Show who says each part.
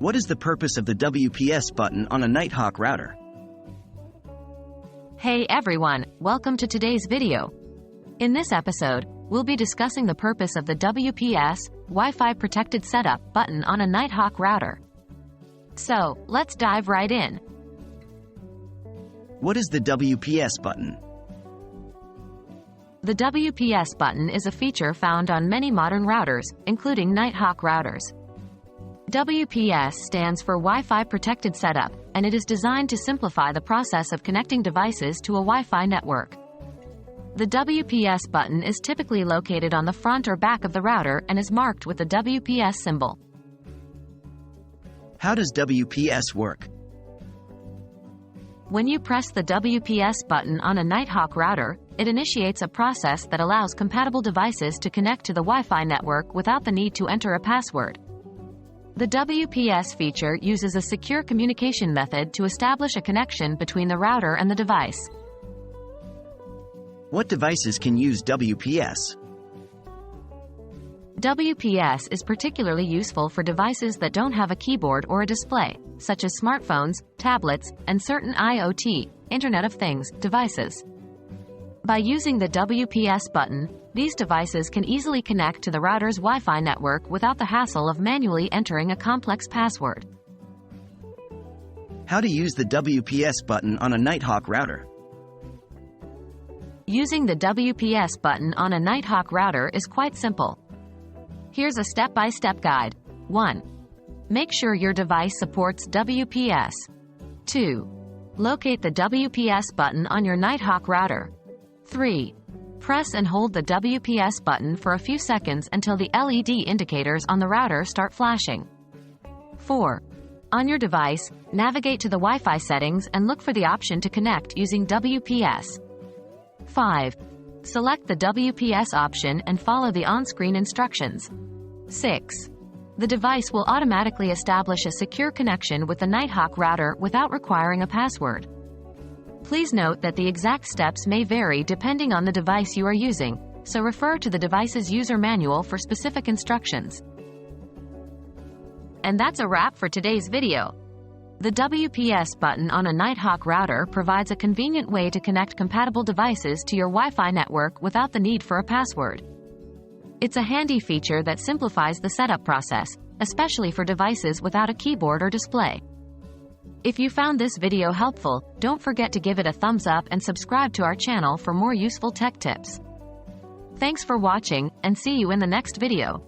Speaker 1: What is the purpose of the WPS button on a Nighthawk router?
Speaker 2: Hey everyone, welcome to today's video. In this episode, we'll be discussing the purpose of the WPS Wi-Fi Protected Setup button on a Nighthawk router. So, let's dive right in.
Speaker 1: What is the WPS button?
Speaker 2: The WPS button is a feature found on many modern routers, including Nighthawk routers. WPS stands for Wi-Fi Protected Setup, and it is designed to simplify the process of connecting devices to a Wi-Fi network. The WPS button is typically located on the front or back of the router and is marked with the WPS symbol.
Speaker 1: How does WPS work?
Speaker 2: When you press the WPS button on a Nighthawk router, it initiates a process that allows compatible devices to connect to the Wi-Fi network without the need to enter a password. The WPS feature uses a secure communication method to establish a connection between the router and the device.
Speaker 1: What devices can use WPS?
Speaker 2: WPS is particularly useful for devices that don't have a keyboard or a display, such as smartphones, tablets, and certain IoT, Internet of Things, devices. By using the WPS button, these devices can easily connect to the router's Wi-Fi network without the hassle of manually entering a complex password.
Speaker 1: How to use the WPS button on a Nighthawk router?
Speaker 2: Using the WPS button on a Nighthawk router is quite simple. Here's a step-by-step guide. 1. Make sure your device supports WPS. 2. Locate the WPS button on your Nighthawk router. 3. Press and hold the WPS button for a few seconds until the LED indicators on the router start flashing. 4. On your device, navigate to the Wi-Fi settings and look for the option to connect using WPS. 5. Select the WPS option and follow the on-screen instructions. 6. The device will automatically establish a secure connection with the Nighthawk router without requiring a password. Please note that the exact steps may vary depending on the device you are using, so refer to the device's user manual for specific instructions. And that's a wrap for today's video. The WPS button on a Nighthawk router provides a convenient way to connect compatible devices to your Wi-Fi network without the need for a password. It's a handy feature that simplifies the setup process, especially for devices without a keyboard or display. If you found this video helpful, don't forget to give it a thumbs up and subscribe to our channel for more useful tech tips. Thanks for watching, and see you in the next video.